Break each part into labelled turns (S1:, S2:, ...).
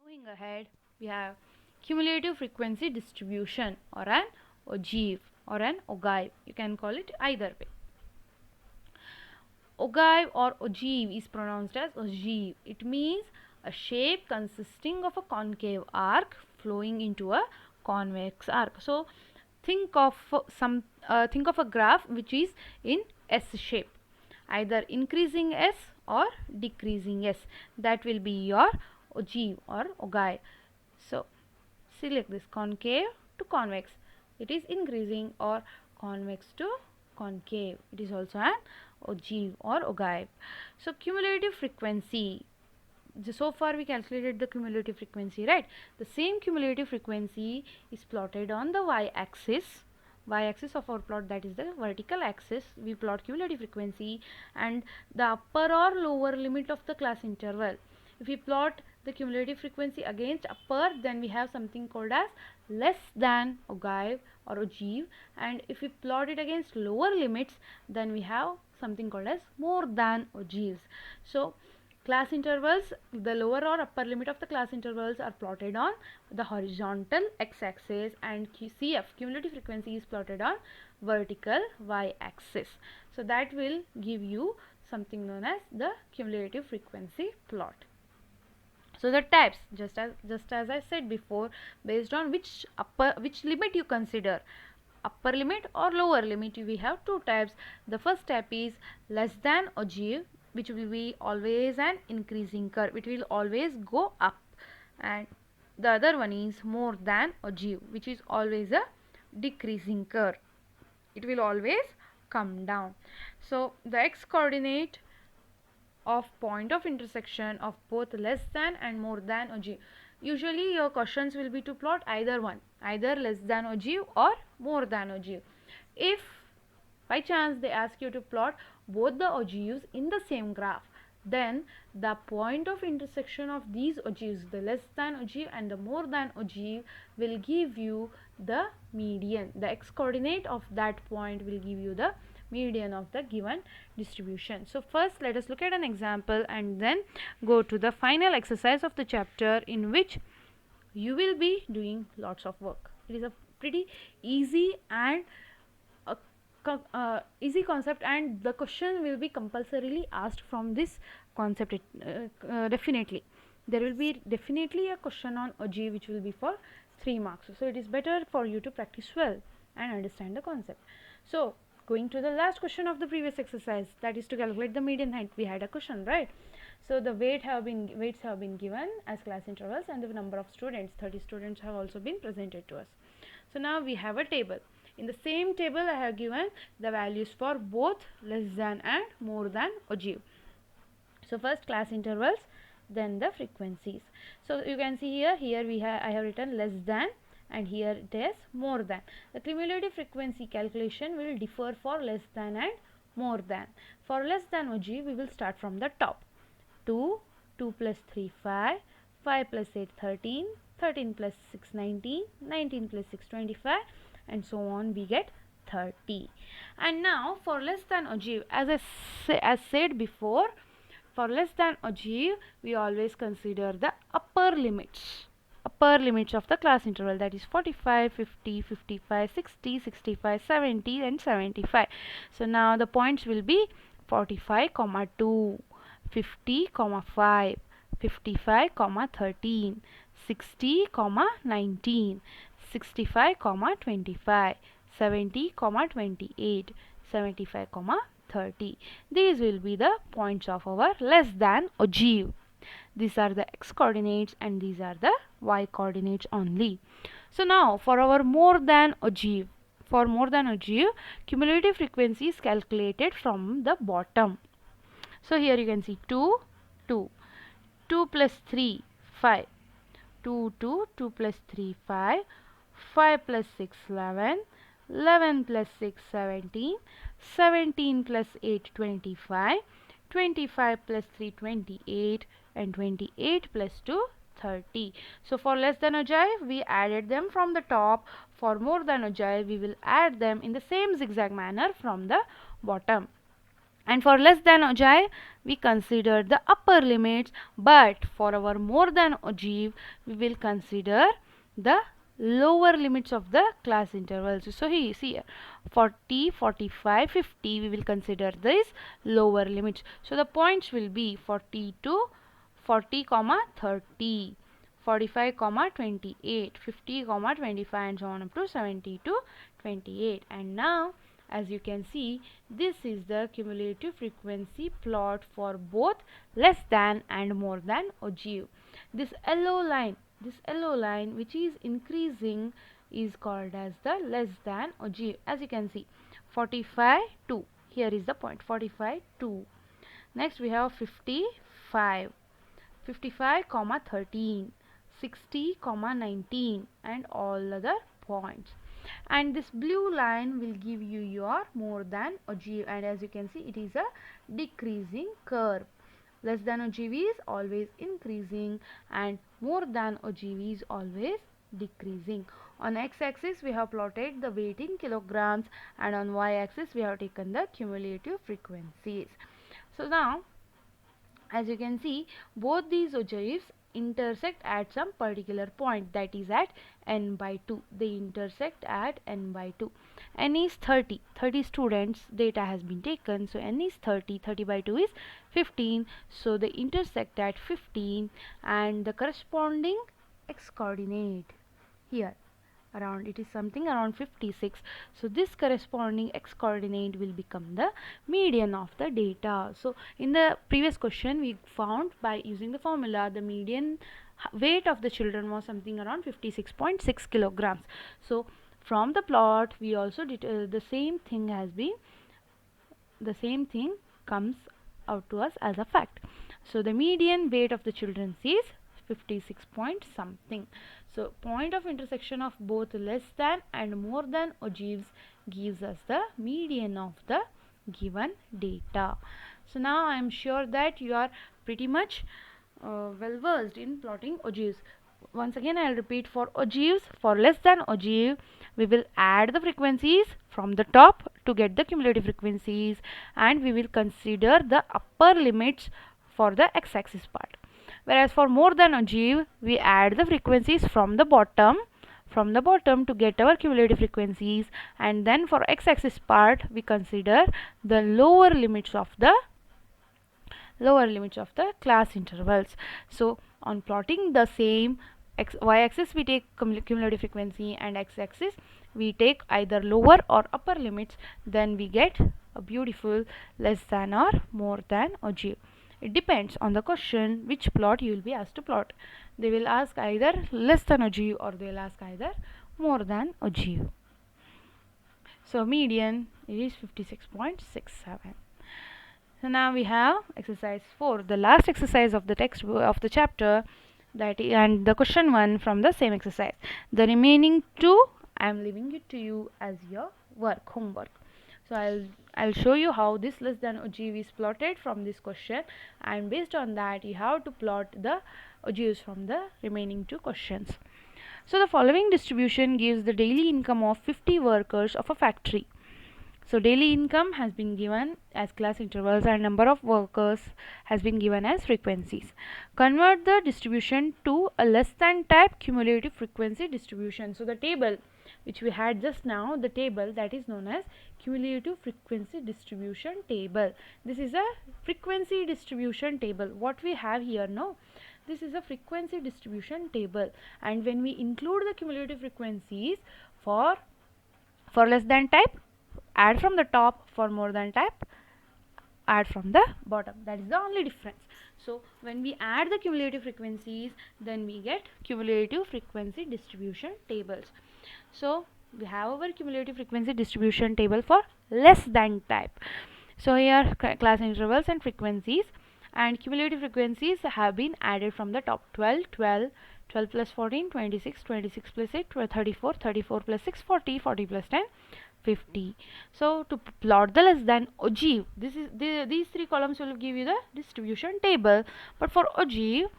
S1: Moving ahead, we have cumulative frequency distribution or an ogive or an ogive. You can call it either way. Ogive or ogive is pronounced as ogive. It means a shape consisting of a concave arc flowing into a convex arc. So think of think of a graph which is in S shape, either increasing S or decreasing S. That will be your ogive or ogive. So select this concave to convex. It is increasing, or convex to concave. It is also an ogive or ogive. So cumulative frequency. So far we calculated the cumulative frequency, right? The same cumulative frequency is plotted on the y-axis. Y-axis of our plot, that is the vertical axis. We plot cumulative frequency and the upper or lower limit of the class interval. If we plot the cumulative frequency against upper, then we have something called as less than ogive or ogive, and if we plot it against lower limits, then we have something called as more than ogives. So class intervals, the lower or upper limit of the class intervals are plotted on the horizontal x-axis, and CF, cumulative frequency, is plotted on vertical y-axis. So that will give you something known as the cumulative frequency plot. So the types, just as I said before, based on which limit you consider, upper limit or lower limit, we have two types. The first type is less than ogive, which will be always an increasing curve. It will always go up. And the other one is more than ogive, which is always a decreasing curve. It will always come down. So the x coordinate of point of intersection of both less than and more than ogive. Usually your questions will be to plot either one, either less than ogive or more than ogive. If by chance they ask you to plot both the ogives in the same graph, then the point of intersection of these ogives, the less than ogive and the more than ogive, will give you the median. The x coordinate of that point will give you the median of the given distribution. So first let us look at an example and then go to the final exercise of the chapter, in which you will be doing lots of work. It is a pretty easy and easy concept, and the question will be compulsorily asked from this concept. Definitely there will be definitely a question on ogive which will be for 3 marks. So it is better for you to practice well and understand the concept. So going to the last question of the previous exercise, that is to calculate the median height. We had a question, right? So the weights have been given as class intervals, and the number of students, 30 students, have also been presented to us. So now we have a table. In the same table I have given the values for both less than and more than ogive. So first class intervals, then the frequencies. So you can see here I have written less than, and here it is more than. The cumulative frequency calculation will differ for less than and more than. For less than ogive, we will start from the top. 2 plus 3 5, 5 plus 8 13, 13 plus 6 19, 19 plus 6 25, and so on, we get 30. And now for less than ogive, as said before, for less than ogive we always consider the upper limits of the class interval, that is 45, 50, 55, 60, 65, 70 and 75. So now the points will be 45, 2, 50, 5, 55, 13, 60, 19, 65, 25, 70, 28, 75, 30. These will be the points of our less than ogive. These are the x coordinates and these are the y coordinates only. So now for our more than ogive, cumulative frequency is calculated from the bottom. So here you can see 2 plus 3 5, 2 plus 3 5, 5 plus 6 11, 11 plus 6 17, 17 plus 8 25, 25 plus 3 28, and 28 plus 2 30. So for less than ogive we added them from the top. For more than ogive we will add them in the same zigzag manner from the bottom. And for less than ogive, we consider the upper limits, but for our more than ogive, we will consider the lower limits of the class intervals. So here, see here, 40, 45, 50, we will consider these lower limits. So the points will be 40 to 40, 30, 45, 28, 50, 25, and so on up to 70 to 28. And now, as you can see, this is the cumulative frequency plot for both less than and more than ogive. This yellow line which is increasing is called as the less than ogive. As you can see, 45 2. Here is the point, 45 2. Next we have 55, 55, 13, 60, 19, and all other points. And this blue line will give you your more than ogive, and as you can see, it is a decreasing curve. Less than ogive is always increasing and more than ogive is always decreasing. On x-axis we have plotted the weight in kilograms, and on y-axis we have taken the cumulative frequencies. So now, as you can see, both these ogives intersect at some particular point, that is at n by 2. They intersect at n by 2. N is 30 students data has been taken, so n is 30 by 2 is 15, so they intersect at 15, and the corresponding x coordinate here around, it is something around 56, so this corresponding x coordinate will become the median of the data. So in the previous question we found, by using the formula, the median weight of the children was something around 56.6 kilograms. So from the plot we also did the same thing comes out to us as a fact. So the median weight of the children is 56 point something. So point of intersection of both less than and more than ogives gives us the median of the given data. So now I am sure that you are pretty much well versed in plotting ogives. Once again I will repeat, for ogives, for less than ogive, we will add the frequencies from the top to get the cumulative frequencies, and we will consider the upper limits for the x-axis part. Whereas for more than ogive, we add the frequencies from the bottom to get our cumulative frequencies, and then for x-axis part we consider the lower limits of the class intervals. So on plotting the same, y-axis we take cumulative frequency, and x-axis we take either lower or upper limits, then we get a beautiful less than or more than ogive. It depends on the question which plot you will be asked to plot. They will ask either less than ogive or they will ask either more than ogive. So median is 56.67. So now we have exercise 4, the last exercise of the text of the chapter, and the question 1 from the same exercise. The remaining 2 I am leaving it to you as your homework. So I'll show you how this less than ogive is plotted from this question, and based on that you have to plot the ogives from the remaining 2 questions. So the following distribution gives the daily income of 50 workers of a factory. So daily income has been given as class intervals and number of workers has been given as frequencies. Convert the distribution to a less than type cumulative frequency distribution. So the table which we had just now, the table that is known as cumulative frequency distribution table. This is a frequency distribution table. What we have here now, this is a frequency distribution table, and when we include the cumulative frequencies for less than type, add from the top, for more than type, add from the bottom. That is the only difference. So when we add the cumulative frequencies, then we get cumulative frequency distribution tables. So we have our cumulative frequency distribution table for less than type. So here class intervals and frequencies, and cumulative frequencies have been added from the top. 12, 12, 12 plus 14, 26, 26 plus 8, 34, 34 plus 6, 40, 40 plus 10, 50. So to plot the less than ogive, these 3 columns will give you the distribution table, but for ogive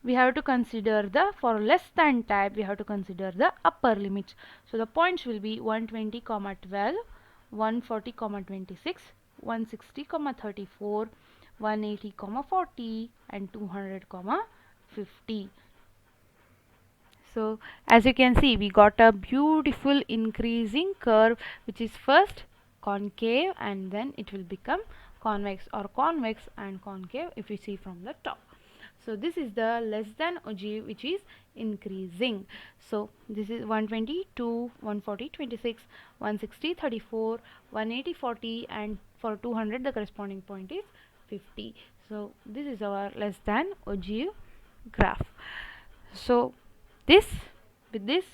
S1: we have to consider for less than type we have to consider the upper limits. So the points will be 120, 12, 140, 26, 160 comma 34, 180 comma 40, and 200 comma 50. So as you can see, we got a beautiful increasing curve, which is first concave and then it will become convex, or convex and concave if you see from the top. So this is the less than ogive, which is increasing. So this is 120, 2, 140, 26, 160, 34, 180, 40, and for 200 the corresponding point is 50. So this is our less than ogive graph. So this with this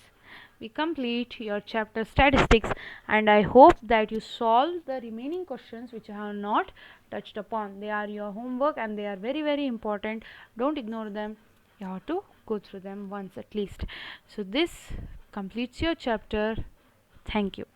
S1: we complete your chapter statistics, and I hope that you solve the remaining questions which I have not touched upon. They are your homework and they are very, very important. Don't ignore them. You have to go through them once at least. So this completes your chapter. Thank you.